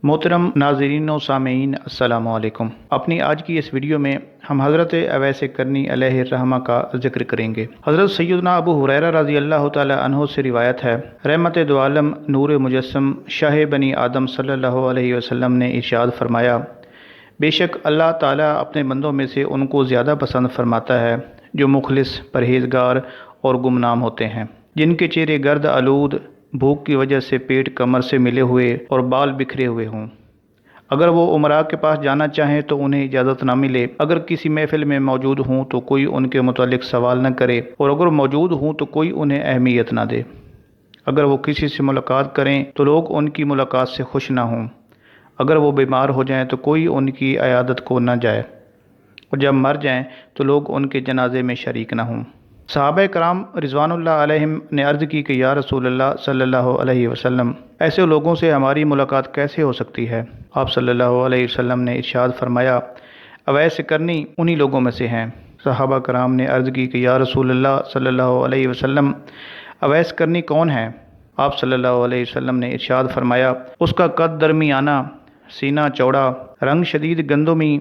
محترم ناظرین و سامعین، السلام علیکم۔ اپنی آج کی اس ویڈیو میں ہم حضرت اویس کرنی علیہ الرحمہ کا ذکر کریں گے۔ حضرت سیدنا ابو ہریرہ رضی اللہ تعالی عنہ سے روایت ہے، رحمت دو عالم نور مجسم شاہ بنی آدم صلی اللہ علیہ وسلم نے ارشاد فرمایا، بے شک اللہ تعالیٰ اپنے بندوں میں سے ان کو زیادہ پسند فرماتا ہے جو مخلص، پرہیزگار اور گمنام ہوتے ہیں، جن کے چہرے گرد آلود، بھوک کی وجہ سے پیٹ کمر سے ملے ہوئے اور بال بکھرے ہوئے ہوں۔ اگر وہ امراء کے پاس جانا چاہیں تو انہیں اجازت نہ ملے، اگر کسی محفل میں موجود ہوں تو کوئی ان کے متعلق سوال نہ کرے، اور اگر موجود ہوں تو کوئی انہیں اہمیت نہ دے۔ اگر وہ کسی سے ملاقات کریں تو لوگ ان کی ملاقات سے خوش نہ ہوں۔ اگر وہ بیمار ہو جائیں تو کوئی ان کی عیادت کو نہ جائے، اور جب مر جائیں تو لوگ ان کے جنازے میں شریک نہ ہوں۔ صحابہ کرام رضوان اللہ علیہم نے عرض کی کہ یا رسول اللہ صلی اللہ علیہ وسلم، ایسے لوگوں سے ہماری ملاقات کیسے ہو سکتی ہے؟ آپ صلی اللہ علیہ وسلم نے ارشاد فرمایا، اویس کرنی انہی لوگوں میں سے ہیں۔ صحابہ کرام نے عرض کی کہ یا رسول اللہ صلی اللہ علیہ وسلم، اویس کرنی کون ہے؟ آپ صلی اللہ علیہ وسلم نے ارشاد فرمایا، اس کا قد درمیانہ، سینہ چوڑا، رنگ شدید گندمی،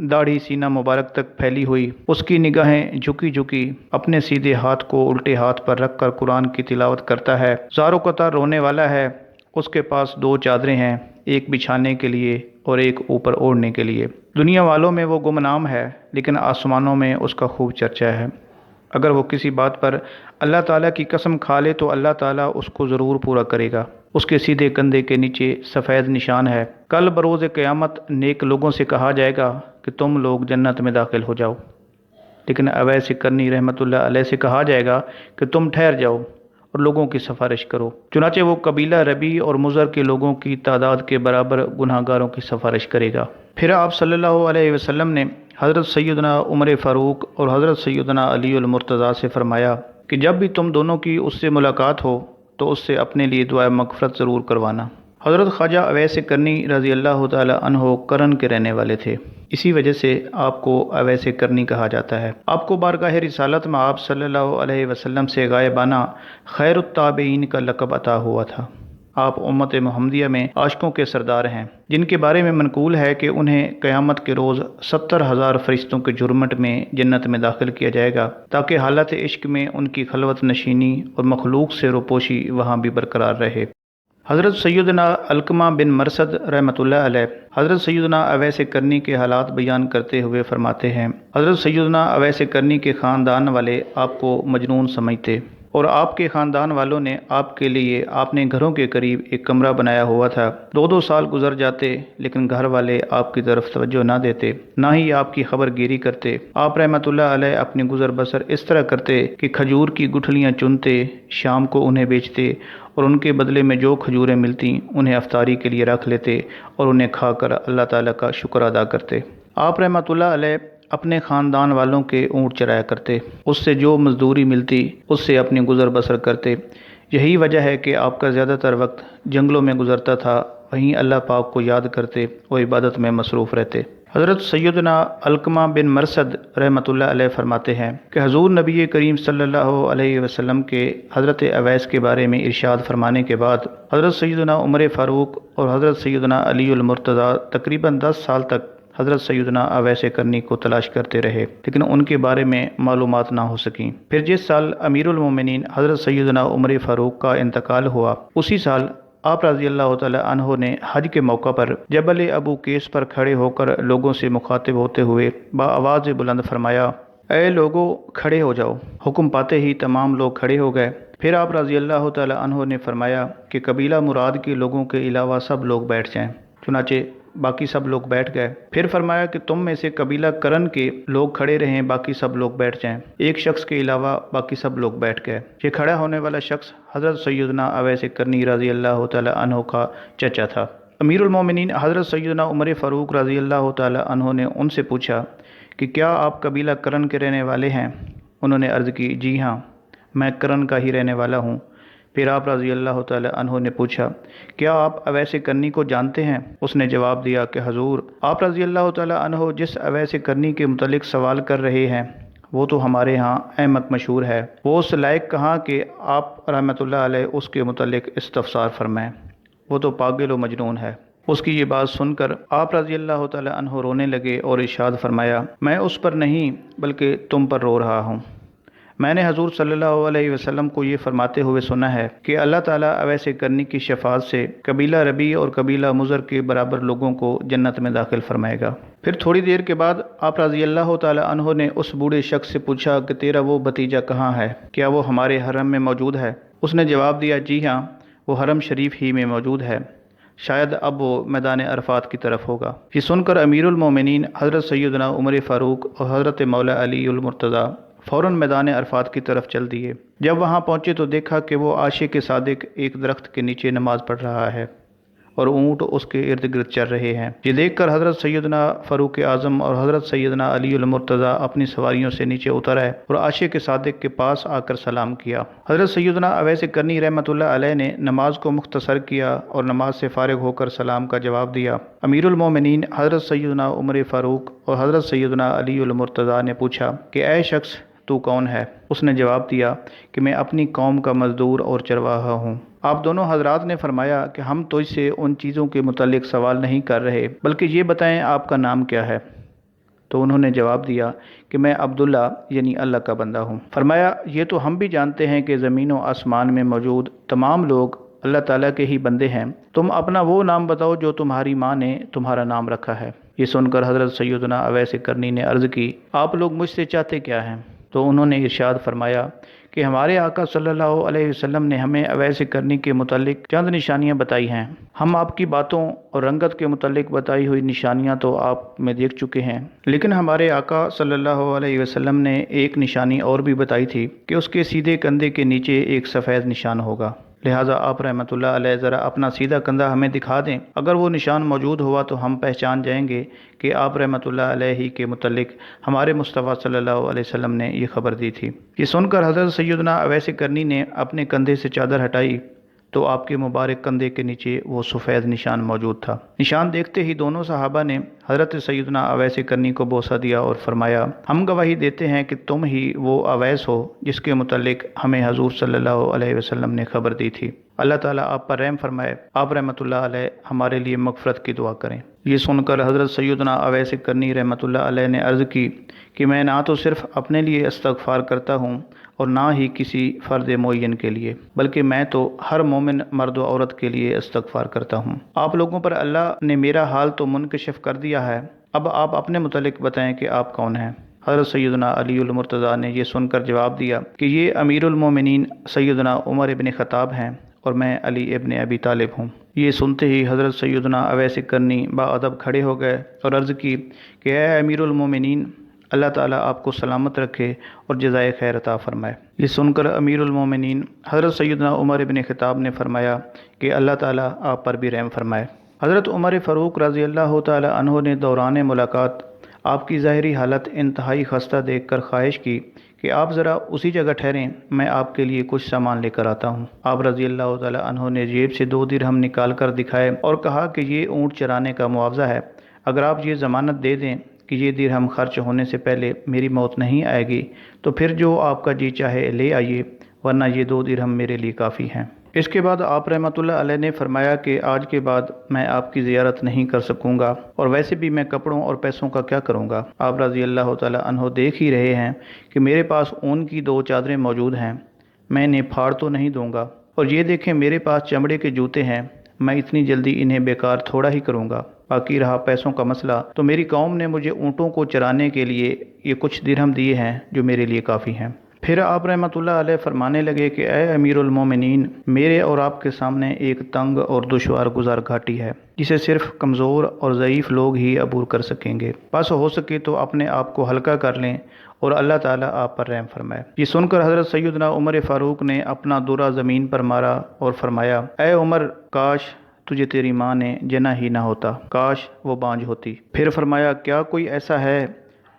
داڑھی سینہ مبارک تک پھیلی ہوئی، اس کی نگاہیں جھکی جھکی، اپنے سیدھے ہاتھ کو الٹے ہاتھ پر رکھ کر قرآن کی تلاوت کرتا ہے، زارو قطار رونے والا ہے، اس کے پاس دو چادریں ہیں، ایک بچھانے کے لیے اور ایک اوپر اوڑھنے کے لیے۔ دنیا والوں میں وہ گمنام ہے، لیکن آسمانوں میں اس کا خوب چرچا ہے۔ اگر وہ کسی بات پر اللہ تعالیٰ کی قسم کھا لے تو اللہ تعالیٰ اس کو ضرور پورا کرے گا۔ اس کے سیدھے کندھے کے نیچے سفید نشان ہے۔ کل بروز قیامت نیک لوگوں سے کہا جائے گا کہ تم لوگ جنت میں داخل ہو جاؤ، لیکن اویس کرنی رحمۃ اللہ علیہ سے کہا جائے گا کہ تم ٹھہر جاؤ اور لوگوں کی سفارش کرو۔ چنانچہ وہ قبیلہ ربیع اور مضر کے لوگوں کی تعداد کے برابر گناہ گاروں کی سفارش کرے گا۔ پھر آپ صلی اللہ علیہ وسلم نے حضرت سیدنا عمر فاروق اور حضرت سیدنا علی المرتضیٰ سے فرمایا کہ جب بھی تم دونوں کی اس سے ملاقات ہو تو اس سے اپنے لیے دعائے مغفرت ضرور کروانا۔ حضرت خواجہ اویس کرنی رضی اللہ تعالی عنہ کرن کے رہنے والے تھے، اسی وجہ سے آپ کو اویس کرنی کہا جاتا ہے۔ آپ کو بارگاہ رسالت میں آپ صلی اللہ علیہ وسلم سے غائبانہ خیر التابعین کا لقب عطا ہوا تھا۔ آپ امت محمدیہ میں عاشقوں کے سردار ہیں، جن کے بارے میں منقول ہے کہ انہیں قیامت کے روز 70,000 فرشتوں کے جھرمٹ میں جنت میں داخل کیا جائے گا، تاکہ حالت عشق میں ان کی خلوت نشینی اور مخلوق سے روپوشی وہاں بھی برقرار رہے۔ حضرت سیدنا علقمہ بن مرثد رحمۃ اللہ علیہ حضرت سیدنا اویس کرنی کے حالات بیان کرتے ہوئے فرماتے ہیں، حضرت سیدنا اویس کرنی کے خاندان والے آپ کو مجنون سمجھتے، اور آپ کے خاندان والوں نے آپ کے لیے آپ نے گھروں کے قریب ایک کمرہ بنایا ہوا تھا۔ 2 سال گزر جاتے لیکن گھر والے آپ کی طرف توجہ نہ دیتے، نہ ہی آپ کی خبر گیری کرتے۔ آپ رحمۃ اللہ علیہ اپنی گزر بسر اس طرح کرتے کہ کھجور کی گٹھلیاں چنتے، شام کو انہیں بیچتے، اور ان کے بدلے میں جو کھجوریں ملتی انہیں افطاری کے لیے رکھ لیتے اور انہیں کھا کر اللہ تعالیٰ کا شکر ادا کرتے۔ آپ رحمۃ اللہ علیہ اپنے خاندان والوں کے اونٹ چرایا کرتے، اس سے جو مزدوری ملتی اس سے اپنی گزر بسر کرتے۔ یہی وجہ ہے کہ آپ کا زیادہ تر وقت جنگلوں میں گزرتا تھا، وہیں اللہ پاک کو یاد کرتے اور عبادت میں مصروف رہتے۔ حضرت سیدنا علقمہ بن مرثد رحمۃ اللہ علیہ فرماتے ہیں کہ حضور نبی کریم صلی اللہ علیہ وسلم کے حضرت اویس کے بارے میں ارشاد فرمانے کے بعد حضرت سیدنا عمر فاروق اور حضرت سیدنا علی المرتضیٰ تقریباً 10 سال تک حضرت سیدنا اویس کرنی کو تلاش کرتے رہے، لیکن ان کے بارے میں معلومات نہ ہو سکیں۔ پھر جس سال امیر المومنین حضرت سیدنا عمر فاروق کا انتقال ہوا، اسی سال آپ رضی اللہ تعالی عنہ نے حج کے موقع پر جبل ابو قیس پر کھڑے ہو کر لوگوں سے مخاطب ہوتے ہوئے بآواز بلند فرمایا، اے لوگو کھڑے ہو جاؤ۔ حکم پاتے ہی تمام لوگ کھڑے ہو گئے۔ پھر آپ رضی اللہ تعالی عنہ نے فرمایا کہ قبیلہ مراد کے لوگوں کے علاوہ سب لوگ بیٹھ جائیں، چنانچہ باقی سب لوگ بیٹھ گئے۔ پھر فرمایا کہ تم میں سے قبیلہ کرن کے لوگ کھڑے رہیں، باقی سب لوگ بیٹھ جائیں۔ ایک شخص کے علاوہ باقی سب لوگ بیٹھ گئے۔ یہ کھڑا ہونے والا شخص حضرت سیدنا اویس کرنی رضی اللہ تعالی عنہ کا چچا تھا۔ امیر المومنین حضرت سیدنا عمر فاروق رضی اللہ تعالی عنہ نے ان سے پوچھا کہ کیا آپ قبیلہ کرن کے رہنے والے ہیں؟ انہوں نے عرض کی، جی ہاں، میں کرن کا ہی رہنے والا ہوں۔ پھر آپ رضی اللہ تعالی عنہ نے پوچھا، کیا آپ اویس کرنی کو جانتے ہیں؟ اس نے جواب دیا کہ حضور، آپ رضی اللہ تعالی عنہ جس اویس کرنی کے متعلق سوال کر رہے ہیں وہ تو ہمارے ہاں احمق مشہور ہے، وہ اس لائق کہاں کہ آپ رحمۃ اللہ علیہ اس کے متعلق استفسار فرمائیں، وہ تو پاگل و مجنون ہے۔ اس کی یہ بات سن کر آپ رضی اللہ تعالی عنہ رونے لگے اور ارشاد فرمایا، میں اس پر نہیں بلکہ تم پر رو رہا ہوں۔ میں نے حضور صلی اللہ علیہ وسلم کو یہ فرماتے ہوئے سنا ہے کہ اللہ تعالیٰ اویس کرنی کی شفاعت سے قبیلہ ربیع اور قبیلہ مضر کے برابر لوگوں کو جنت میں داخل فرمائے گا۔ پھر تھوڑی دیر کے بعد آپ رضی اللہ تعالی عنہ نے اس بوڑھے شخص سے پوچھا کہ تیرا وہ بھتیجا کہاں ہے؟ کیا وہ ہمارے حرم میں موجود ہے؟ اس نے جواب دیا، جی ہاں، وہ حرم شریف ہی میں موجود ہے، شاید اب وہ میدان عرفات کی طرف ہوگا۔ یہ سن کر امیر المومنین حضرت سیدنا عمر فاروق اور حضرت مولا علی المرتضیٰ فوراً میدان عرفات کی طرف چل دیے۔ جب وہاں پہنچے تو دیکھا کہ وہ عاشق صادق ایک درخت کے نیچے نماز پڑھ رہا ہے اور اونٹ اس کے ارد گرد چل رہے ہیں۔ یہ دیکھ کر حضرت سیدنا فاروق اعظم اور حضرت سیدنا علی المرتضیٰ اپنی سواریوں سے نیچے اتر آئے اور عاشق صادق کے پاس آ کر سلام کیا۔ حضرت سیدنا اویس کرنی رحمۃ اللہ علیہ نے نماز کو مختصر کیا اور نماز سے فارغ ہو کر سلام کا جواب دیا۔ امیر المومنین حضرت سیدنا عمر فاروق اور حضرت سیدنا علی المرتضیٰ نے پوچھا کہ اے شخص، تو کون ہے؟ اس نے جواب دیا کہ میں اپنی قوم کا مزدور اور چرواہا ہوں۔ آپ دونوں حضرات نے فرمایا کہ ہم تو اس سے ان چیزوں کے متعلق سوال نہیں کر رہے، بلکہ یہ بتائیں آپ کا نام کیا ہے؟ تو انہوں نے جواب دیا کہ میں عبداللہ یعنی اللہ کا بندہ ہوں۔ فرمایا، یہ تو ہم بھی جانتے ہیں کہ زمین و آسمان میں موجود تمام لوگ اللہ تعالیٰ کے ہی بندے ہیں، تم اپنا وہ نام بتاؤ جو تمہاری ماں نے تمہارا نام رکھا ہے۔ یہ سن کر حضرت سیدنا اویس کرنی نے عرض کی، آپ لوگ مجھ سے چاہتے کیا ہیں؟ تو انہوں نے ارشاد فرمایا کہ ہمارے آقا صلی اللہ علیہ وسلم نے ہمیں اویس کرنی کے متعلق چند نشانیاں بتائی ہیں۔ ہم آپ کی باتوں اور رنگت کے متعلق بتائی ہوئی نشانیاں تو آپ میں دیکھ چکے ہیں، لیکن ہمارے آقا صلی اللہ علیہ وسلم نے ایک نشانی اور بھی بتائی تھی کہ اس کے سیدھے کندھے کے نیچے ایک سفید نشان ہوگا، لہٰذا آپ رحمۃ اللہ علیہ ذرا اپنا سیدھا کندھا ہمیں دکھا دیں۔ اگر وہ نشان موجود ہوا تو ہم پہچان جائیں گے کہ آپ رحمۃ اللہ علیہ کے متعلق ہمارے مصطفیٰ صلی اللہ علیہ وسلم نے یہ خبر دی تھی۔ یہ سن کر حضرت سیدنا اویس کرنی نے اپنے کندھے سے چادر ہٹائی تو آپ کے مبارک کندھے کے نیچے وہ سفید نشان موجود تھا۔ نشان دیکھتے ہی دونوں صحابہ نے حضرت سیدنا اویس کرنی کو بوسہ دیا اور فرمایا، ہم گواہی دیتے ہیں کہ تم ہی وہ اویس ہو جس کے متعلق ہمیں حضور صلی اللہ علیہ وسلم نے خبر دی تھی۔ اللہ تعالیٰ آپ پر رحم فرمائے، آپ رحمۃ اللہ علیہ ہمارے لیے مغفرت کی دعا کریں۔ یہ سن کر حضرت سیدنا اویس کرنی رحمۃ اللہ علیہ نے عرض کی کہ میں نہ تو صرف اپنے لیے استغفار کرتا ہوں اور نہ ہی کسی فرد معین کے لیے، بلکہ میں تو ہر مومن مرد و عورت کے لیے استغفار کرتا ہوں۔ آپ لوگوں پر اللہ نے میرا حال تو منکشف کر دیا ہے، اب آپ اپنے متعلق بتائیں کہ آپ کون ہیں؟ حضرت سیدنا علی المرتضیٰ نے یہ سن کر جواب دیا کہ یہ امیر المومنین سیدنا عمر ابن خطاب ہیں اور میں علی ابن ابی طالب ہوں۔ یہ سنتے ہی حضرت سیدنا اویس کرنی باادب کھڑے ہو گئے اور عرض کی کہ اے امیر المومنین، اللہ تعالیٰ آپ کو سلامت رکھے اور جزائے خیر عطا فرمائے۔ یہ سن کر امیر المومنین حضرت سیدنا عمر ابن خطاب نے فرمایا کہ اللہ تعالیٰ آپ پر بھی رحم فرمائے۔ حضرت عمر فاروق رضی اللہ تعالی عنہ نے دوران ملاقات آپ کی ظاہری حالت انتہائی خستہ دیکھ کر خواہش کی کہ آپ ذرا اسی جگہ ٹھہریں، میں آپ کے لیے کچھ سامان لے کر آتا ہوں۔ آپ رضی اللہ تعالی عنہ نے جیب سے 2 درہم نکال کر دکھائے اور کہا کہ یہ اونٹ چرانے کا معاوضہ ہے، اگر آپ یہ ضمانت دے دیں کہ یہ درہم خرچ ہونے سے پہلے میری موت نہیں آئے گی تو پھر جو آپ کا جی چاہے لے آئیے، ورنہ یہ 2 درہم میرے لیے کافی ہیں۔ اس کے بعد آپ رحمۃ اللہ علیہ نے فرمایا کہ آج کے بعد میں آپ کی زیارت نہیں کر سکوں گا، اور ویسے بھی میں کپڑوں اور پیسوں کا کیا کروں گا؟ آپ رضی اللہ تعالی عنہ دیکھ ہی رہے ہیں کہ میرے پاس اون کی 2 چادریں موجود ہیں، میں انہیں پھاڑ تو نہیں دوں گا، اور یہ دیکھیں میرے پاس چمڑے کے جوتے ہیں، میں اتنی جلدی انہیں بیکار تھوڑا ہی کروں گا۔ باقی رہا پیسوں کا مسئلہ، تو میری قوم نے مجھے اونٹوں کو چرانے کے لیے یہ کچھ درہم دیے ہیں جو میرے لیے کافی ہیں۔ پھر آپ رحمۃ اللہ علیہ فرمانے لگے کہ اے امیر المومنین، میرے اور آپ کے سامنے ایک تنگ اور دشوار گزار گھاٹی ہے جسے صرف کمزور اور ضعیف لوگ ہی عبور کر سکیں گے، بس ہو سکے تو اپنے آپ کو ہلکا کر لیں اور اللہ تعالیٰ آپ پر رحم فرمائے۔ یہ سن کر حضرت سیدنا عمر فاروق نے اپنا دورہ زمین پر مارا اور فرمایا، اے عمر، کاش تجھے تیری ماں نے جنا ہی نہ ہوتا، کاش وہ بانجھ ہوتی۔ پھر فرمایا، کیا کوئی ایسا ہے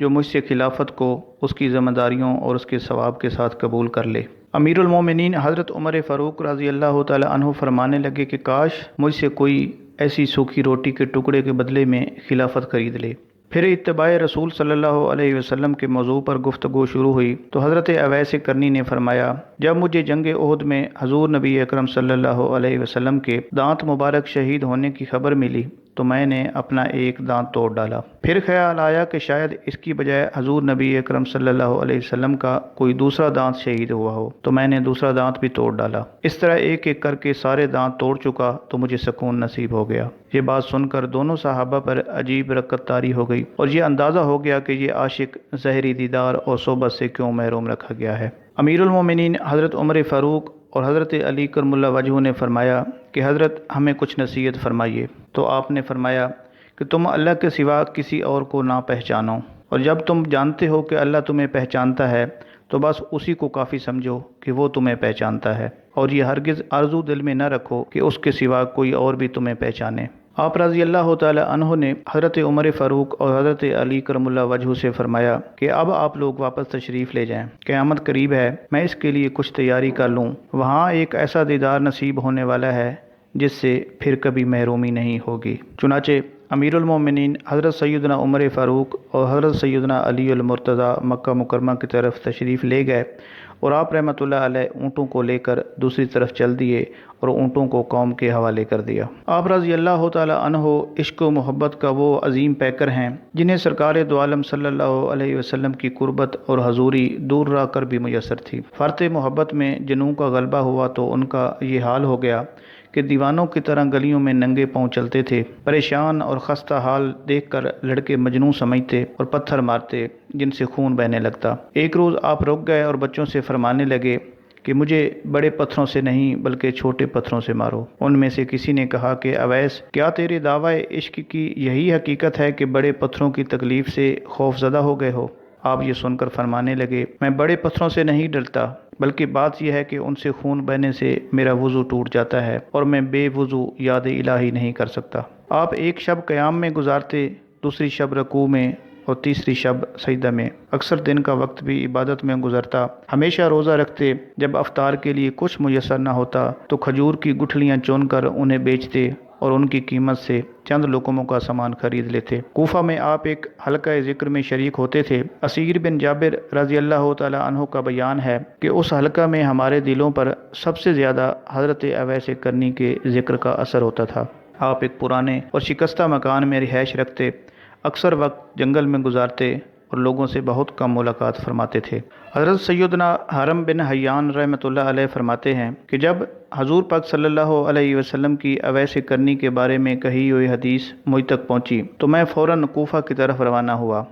جو مجھ سے خلافت کو اس کی ذمہ داریوں اور اس کے ثواب کے ساتھ قبول کر لے؟ امیر المومنین حضرت عمر فاروق رضی اللہ تعالی عنہ فرمانے لگے کہ کاش مجھ سے کوئی ایسی سوکھی روٹی کے ٹکڑے کے بدلے میں خلافت خرید لے۔ پھر اتباع رسول صلی اللہ علیہ وسلم کے موضوع پر گفتگو شروع ہوئی تو حضرت اویس کرنی نے فرمایا، جب مجھے جنگ احد میں حضور نبی اکرم صلی اللہ علیہ وسلم کے دانت مبارک شہید ہونے کی خبر ملی تو میں نے اپنا ایک دانت توڑ ڈالا۔ پھر خیال آیا کہ شاید اس کی بجائے حضور نبی اکرم صلی اللہ علیہ وسلم کا کوئی دوسرا دانت شہید ہوا ہو، تو میں نے دوسرا دانت بھی توڑ ڈالا۔ اس طرح ایک ایک کر کے سارے دانت توڑ چکا تو مجھے سکون نصیب ہو گیا۔ یہ بات سن کر دونوں صحابہ پر عجیب رکت طاری ہو گئی اور یہ اندازہ ہو گیا کہ یہ عاشق ظاہری دیدار اور صحبت سے کیوں محروم رکھا گیا ہے۔ امیر المومنین حضرت عمر فاروق اور حضرت علی کرم اللہ وجہہ نے فرمایا کہ حضرت ہمیں کچھ نصیحت فرمائیے، تو آپ نے فرمایا کہ تم اللہ کے سوا کسی اور کو نہ پہچانو، اور جب تم جانتے ہو کہ اللہ تمہیں پہچانتا ہے تو بس اسی کو کافی سمجھو کہ وہ تمہیں پہچانتا ہے، اور یہ ہرگز آرزو دل میں نہ رکھو کہ اس کے سوا کوئی اور بھی تمہیں پہچانے۔ آپ رضی اللہ تعالی عنہ نے حضرت عمر فاروق اور حضرت علی کرم اللہ وجہہ سے فرمایا کہ اب آپ لوگ واپس تشریف لے جائیں، قیامت قریب ہے، میں اس کے لیے کچھ تیاری کر لوں، وہاں ایک ایسا دیدار نصیب ہونے والا ہے جس سے پھر کبھی محرومی نہیں ہوگی۔ چنانچہ امیر المومنین حضرت سیدنا عمر فاروق اور حضرت سیدنا علی المرتضیٰ مکہ مکرمہ کی طرف تشریف لے گئے، اور آپ رحمۃ اللہ علیہ اونٹوں کو لے کر دوسری طرف چل دیے اور اونٹوں کو قوم کے حوالے کر دیا۔ آپ رضی اللہ تعالی عنہ عشق و محبت کا وہ عظیم پیکر ہیں جنہیں سرکار دو عالم صلی اللہ علیہ وسلم کی قربت اور حضوری دور رہ کر بھی میسر تھی۔ فرط محبت میں جنوں کا غلبہ ہوا تو ان کا یہ حال ہو گیا کہ دیوانوں کی طرح گلیوں میں ننگے پاؤں چلتے تھے۔ پریشان اور خستہ حال دیکھ کر لڑکے مجنوں سمجھتے اور پتھر مارتے جن سے خون بہنے لگتا۔ ایک روز آپ رک گئے اور بچوں سے فرمانے لگے کہ مجھے بڑے پتھروں سے نہیں بلکہ چھوٹے پتھروں سے مارو۔ ان میں سے کسی نے کہا کہ اویس، کیا تیرے دعوی عشق کی یہی حقیقت ہے کہ بڑے پتھروں کی تکلیف سے خوف زدہ ہو گئے ہو؟ آپ یہ سن کر فرمانے لگے، میں بڑے پتھروں سے نہیں ڈرتا، بلکہ بات یہ ہے کہ ان سے خون بہنے سے میرا وضو ٹوٹ جاتا ہے اور میں بے وضو یاد الہی نہیں کر سکتا۔ آپ ایک شب قیام میں گزارتے، دوسری شب رکوع میں اور تیسری شب سجدہ میں، اکثر دن کا وقت بھی عبادت میں گزرتا۔ ہمیشہ روزہ رکھتے، جب افطار کے لیے کچھ میسر نہ ہوتا تو کھجور کی گٹھلیاں چن کر انہیں بیچتے اور ان کی قیمت سے چند لقموں کا سامان خرید لیتے۔ کوفہ میں آپ ایک حلقہ ذکر میں شریک ہوتے تھے۔ اسیر بن جابر رضی اللہ تعالی عنہ کا بیان ہے کہ اس حلقہ میں ہمارے دلوں پر سب سے زیادہ حضرت اویس کرنی کے ذکر کا اثر ہوتا تھا۔ آپ ایک پرانے اور شکستہ مکان میں رہائش رکھتے، اکثر وقت جنگل میں گزارتے اور لوگوں سے بہت کم ملاقات فرماتے تھے۔ حضرت سیدنا حرم بن حیان رحمۃ اللہ علیہ فرماتے ہیں کہ جب حضور پاک صلی اللہ علیہ وسلم کی اویس کرنی کے بارے میں کہی ہوئی حدیث مجھ تک پہنچی تو میں فوراً کوفہ کی طرف روانہ ہوا۔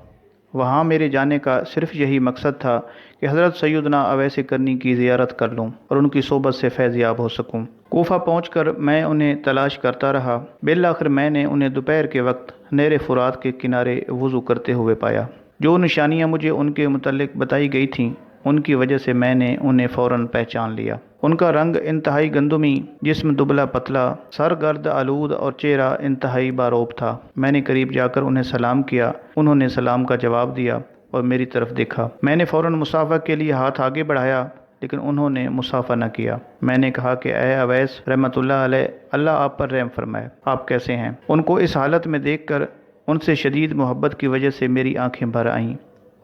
وہاں میرے جانے کا صرف یہی مقصد تھا کہ حضرت سیدنا اویس کرنی کی زیارت کر لوں اور ان کی صحبت سے فیض یاب ہو سکوں۔ کوفہ پہنچ کر میں انہیں تلاش کرتا رہا۔ بالآخر میں نے انہیں دوپہر کے وقت نہر فرات کے کنارے وضو کرتے ہوئے پایا۔ جو نشانیاں مجھے ان کے متعلق بتائی گئی تھیں ان کی وجہ سے میں نے انہیں فوراً پہچان لیا۔ ان کا رنگ انتہائی گندمی، جسم دبلا پتلا، سر گرد آلود اور چہرہ انتہائی باروب تھا۔ میں نے قریب جا کر انہیں سلام کیا، انہوں نے سلام کا جواب دیا اور میری طرف دیکھا۔ میں نے فوراً مصافحہ کے لیے ہاتھ آگے بڑھایا لیکن انہوں نے مصافحہ نہ کیا۔ میں نے کہا کہ اے اویس رحمۃ اللہ علیہ، اللہ آپ پر رحم فرمائے، آپ کیسے ہیں؟ ان کو اس حالت میں دیکھ کر ان سے شدید محبت کی وجہ سے میری آنکھیں بھر آئیں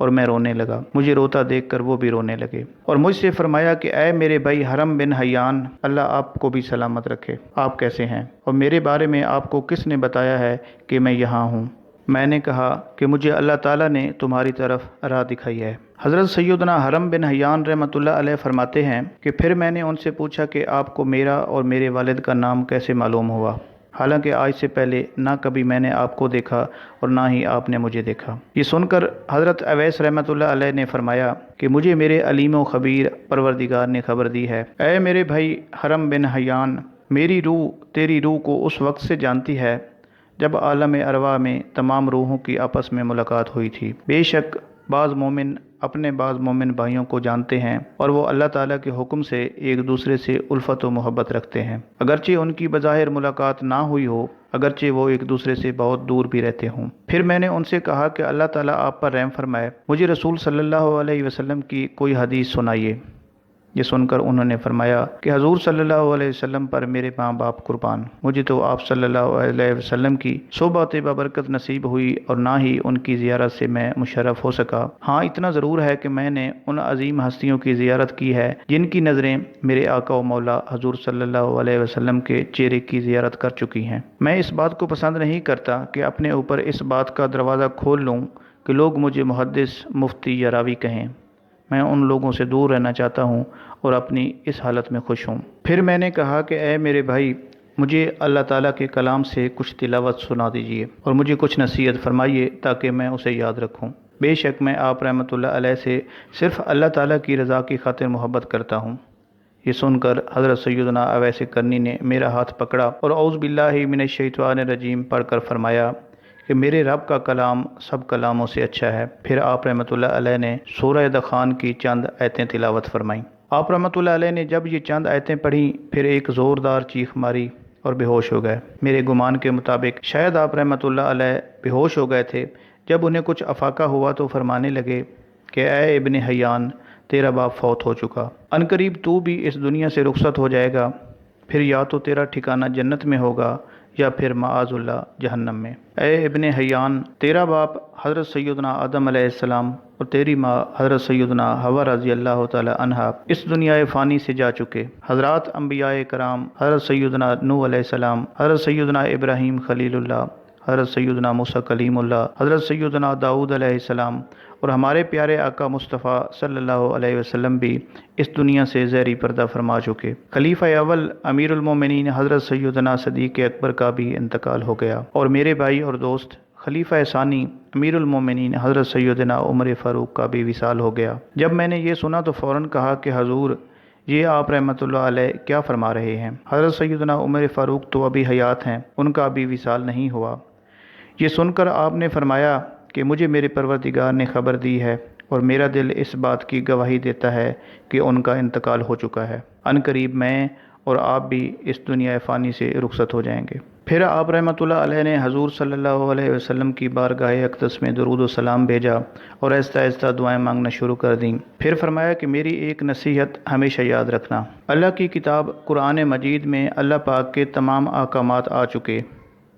اور میں رونے لگا۔ مجھے روتا دیکھ کر وہ بھی رونے لگے اور مجھ سے فرمایا کہ اے میرے بھائی حرم بن حیان، اللہ آپ کو بھی سلامت رکھے، آپ کیسے ہیں اور میرے بارے میں آپ کو کس نے بتایا ہے کہ میں یہاں ہوں؟ میں نے کہا کہ مجھے اللہ تعالیٰ نے تمہاری طرف راہ دکھائی ہے۔ حضرت سیدنا حرم بن حیان رحمۃ اللہ علیہ فرماتے ہیں کہ پھر میں نے ان سے پوچھا کہ آپ کو میرا اور میرے والد کا نام کیسے معلوم ہوا، حالانکہ آج سے پہلے نہ کبھی میں نے آپ کو دیکھا اور نہ ہی آپ نے مجھے دیکھا۔ یہ سن کر حضرت اویس رحمۃ اللہ علیہ نے فرمایا کہ مجھے میرے علیم و خبیر پروردگار نے خبر دی ہے، اے میرے بھائی حرم بن حیان، میری روح تیری روح کو اس وقت سے جانتی ہے جب عالم ارواح میں تمام روحوں کی آپس میں ملاقات ہوئی تھی۔ بے شک بعض مومن اپنے بعض مومن بھائیوں کو جانتے ہیں اور وہ اللہ تعالیٰ کے حکم سے ایک دوسرے سے الفت و محبت رکھتے ہیں، اگرچہ ان کی بظاہر ملاقات نہ ہوئی ہو، اگرچہ وہ ایک دوسرے سے بہت دور بھی رہتے ہوں۔ پھر میں نے ان سے کہا کہ اللہ تعالیٰ آپ پر رحم فرمائے، مجھے رسول صلی اللہ علیہ وسلم کی کوئی حدیث سنائیے۔ یہ سن کر انہوں نے فرمایا کہ حضور صلی اللہ علیہ وسلم پر میرے ماں باپ قربان، مجھے تو آپ صلی اللہ علیہ وسلم کی صحبت بابرکت نصیب ہوئی اور نہ ہی ان کی زیارت سے میں مشرف ہو سکا۔ ہاں اتنا ضرور ہے کہ میں نے ان عظیم ہستیوں کی زیارت کی ہے جن کی نظریں میرے آقا و مولا حضور صلی اللہ علیہ وسلم کے چہرے کی زیارت کر چکی ہیں۔ میں اس بات کو پسند نہیں کرتا کہ اپنے اوپر اس بات کا دروازہ کھول لوں کہ لوگ مجھے محدث، مفتی یا راوی کہیں۔ میں ان لوگوں سے دور رہنا چاہتا ہوں اور اپنی اس حالت میں خوش ہوں۔ پھر میں نے کہا کہ اے میرے بھائی، مجھے اللہ تعالیٰ کے کلام سے کچھ تلاوت سنا دیجیے اور مجھے کچھ نصیحت فرمائیے تاکہ میں اسے یاد رکھوں۔ بے شک میں آپ رحمۃ اللہ علیہ سے صرف اللہ تعالیٰ کی رضا کی خاطر محبت کرتا ہوں۔ یہ سن کر حضرت سیدنا اویس کرنی نے میرا ہاتھ پکڑا اور اعوذ باللہ من الشیطان الرجیم پڑھ کر فرمایا کہ میرے رب کا کلام سب کلاموں سے اچھا ہے۔ پھر آپ رحمۃ اللہ علیہ نے سورہ دخان کی چند آیتیں تلاوت فرمائیں۔ آپ رحمۃ اللہ علیہ نے جب یہ چند آیتیں پڑھیں پھر ایک زوردار چیخ ماری اور بے ہوش ہو گئے۔ میرے گمان کے مطابق شاید آپ رحمۃ اللہ علیہ بے ہوش ہو گئے تھے۔ جب انہیں کچھ افاقہ ہوا تو فرمانے لگے کہ اے ابن حیان، تیرا باپ فوت ہو چکا، عنقریب تو بھی اس دنیا سے رخصت ہو جائے گا، پھر یا تو تیرا ٹھکانہ جنت میں ہوگا یا پھر معاذ اللہ جہنم میں۔ اے ابن حیان، تیرا باپ حضرت سیدنا آدم علیہ السلام اور تیری ماں حضرت سیدنا حوا رضی اللہ تعالی عنہا اس دنیا فانی سے جا چکے۔ حضرات انبیاء کرام، حضرت سیدنا نوح علیہ السلام، حضرت سیدنا ابراہیم خلیل اللہ، حضرت سیدنا موسیٰ کلیم اللہ، حضرت سیدنا داؤد علیہ السلام اور ہمارے پیارے آقا مصطفیٰ صلی اللہ علیہ وسلم بھی اس دنیا سے زہری پردہ فرما چکے۔ خلیفہ اول امیر المومنین حضرت سیدنا صدیق اکبر کا بھی انتقال ہو گیا، اور میرے بھائی اور دوست خلیفہ ثانی امیر المومنین حضرت سیدنا عمر فاروق کا بھی وصال ہو گیا۔ جب میں نے یہ سنا تو فوراً کہا کہ حضور، یہ آپ رحمۃ اللہ علیہ کیا فرما رہے ہیں؟ حضرت سیدنا عمر فاروق تو ابھی حیات ہیں، ان کا ابھی وصال نہیں ہوا۔ یہ سن کر آپ نے فرمایا کہ مجھے میرے پروردگار نے خبر دی ہے اور میرا دل اس بات کی گواہی دیتا ہے کہ ان کا انتقال ہو چکا ہے۔ عنقریب میں اور آپ بھی اس دنیا فانی سے رخصت ہو جائیں گے۔ پھر آپ رحمۃ اللہ علیہ نے حضور صلی اللہ علیہ وسلم کی بارگاہ اقدس میں درود و سلام بھیجا اور آہستہ آہستہ دعائیں مانگنا شروع کر دیں۔ پھر فرمایا کہ میری ایک نصیحت ہمیشہ یاد رکھنا۔ اللہ کی کتاب قرآن مجید میں اللہ پاک کے تمام احکامات آ چکے۔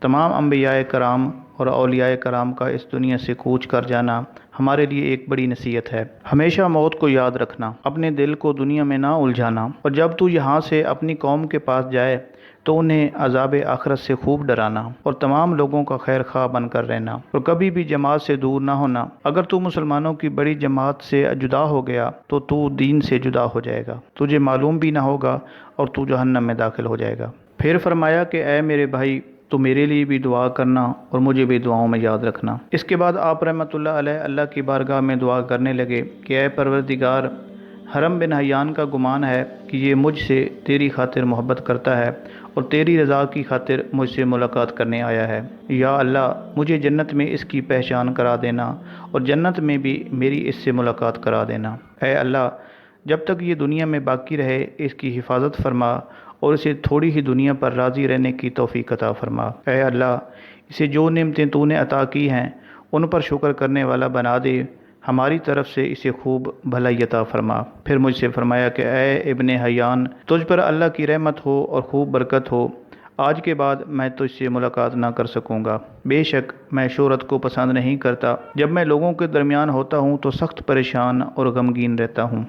تمام انبیاء کرام اور اولیاء کرام کا اس دنیا سے کوچ کر جانا ہمارے لیے ایک بڑی نصیحت ہے۔ ہمیشہ موت کو یاد رکھنا، اپنے دل کو دنیا میں نہ الجھانا، اور جب تو یہاں سے اپنی قوم کے پاس جائے تو انہیں عذاب آخرت سے خوب ڈرانا اور تمام لوگوں کا خیر خواہ بن کر رہنا اور کبھی بھی جماعت سے دور نہ ہونا۔ اگر تو مسلمانوں کی بڑی جماعت سے جدا ہو گیا تو دین سے جدا ہو جائے گا، تجھے معلوم بھی نہ ہوگا اور تو جہنم میں داخل ہو جائے گا۔ پھر فرمایا کہ اے میرے بھائی، تو میرے لیے بھی دعا کرنا اور مجھے بھی دعاؤں میں یاد رکھنا۔ اس کے بعد آپ رحمۃ اللہ علیہ اللہ کی بارگاہ میں دعا کرنے لگے کہ اے پروردگار، حرم بن حیان کا گمان ہے کہ یہ مجھ سے تیری خاطر محبت کرتا ہے اور تیری رضا کی خاطر مجھ سے ملاقات کرنے آیا ہے۔ یا اللہ، مجھے جنت میں اس کی پہچان کرا دینا اور جنت میں بھی میری اس سے ملاقات کرا دینا۔ اے اللہ، جب تک یہ دنیا میں باقی رہے اس کی حفاظت فرما اور اسے تھوڑی ہی دنیا پر راضی رہنے کی توفیق عطا فرما۔ اے اللہ، اسے جو نعمتیں تو نے عطا کی ہیں ان پر شکر کرنے والا بنا دے، ہماری طرف سے اسے خوب بھلائی عطا فرما۔ پھر مجھ سے فرمایا کہ اے ابن حیان، تجھ پر اللہ کی رحمت ہو اور خوب برکت ہو، آج کے بعد میں تجھ سے ملاقات نہ کر سکوں گا۔ بے شک میں شہرت کو پسند نہیں کرتا، جب میں لوگوں کے درمیان ہوتا ہوں تو سخت پریشان اور غمگین رہتا ہوں،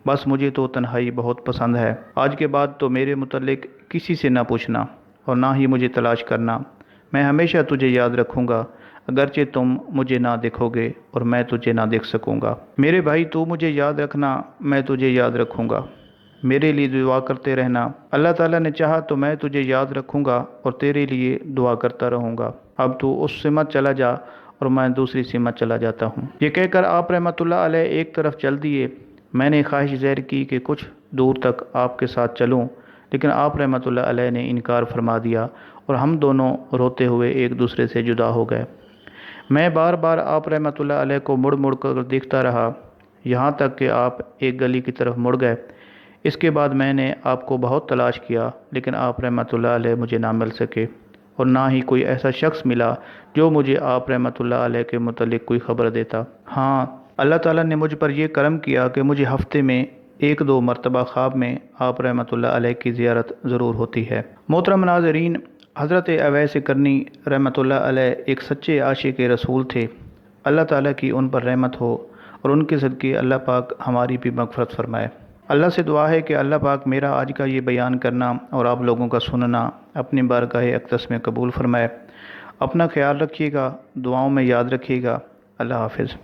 بس مجھے تو تنہائی بہت پسند ہے۔ آج کے بعد تو میرے متعلق کسی سے نہ پوچھنا اور نہ ہی مجھے تلاش کرنا، میں ہمیشہ تجھے یاد رکھوں گا، اگرچہ تم مجھے نہ دیکھو گے اور میں تجھے نہ دیکھ سکوں گا۔ میرے بھائی، تو مجھے یاد رکھنا، میں تجھے یاد رکھوں گا، میرے لیے دعا کرتے رہنا۔ اللہ تعالیٰ نے چاہا تو میں تجھے یاد رکھوں گا اور تیرے لیے دعا کرتا رہوں گا۔ اب تو اس سمت چلا جا اور میں دوسری سمت چلا جاتا ہوں۔ یہ کہہ کر آپ رحمۃ اللہ علیہ ایک طرف چل دیے۔ میں نے خواہش ظاہر کی کہ کچھ دور تک آپ کے ساتھ چلوں، لیکن آپ رحمۃ اللہ علیہ نے انکار فرما دیا اور ہم دونوں روتے ہوئے ایک دوسرے سے جدا ہو گئے۔ میں بار بار آپ رحمۃ اللہ علیہ کو مڑ مڑ کر دیکھتا رہا، یہاں تک کہ آپ ایک گلی کی طرف مڑ گئے۔ اس کے بعد میں نے آپ کو بہت تلاش کیا، لیکن آپ رحمۃ اللہ علیہ مجھے نہ مل سکے اور نہ ہی کوئی ایسا شخص ملا جو مجھے آپ رحمۃ اللہ علیہ کے متعلق کوئی خبر دیتا۔ ہاں، اللہ تعالیٰ نے مجھ پر یہ کرم کیا کہ مجھے ہفتے میں ایک دو مرتبہ خواب میں آپ رحمۃ اللہ علیہ کی زیارت ضرور ہوتی ہے۔ محترم ناظرین، حضرت اویس کرنی رحمۃ اللہ علیہ ایک سچے عاشق رسول تھے۔ اللہ تعالیٰ کی ان پر رحمت ہو اور ان کے صدقے اللہ پاک ہماری بھی مغفرت فرمائے۔ اللہ سے دعا ہے کہ اللہ پاک میرا آج کا یہ بیان کرنا اور آپ لوگوں کا سننا اپنی بارگاہ اقدس میں قبول فرمائے۔ اپنا خیال رکھیے گا، دعاؤں میں یاد رکھیے گا۔ اللہ حافظ۔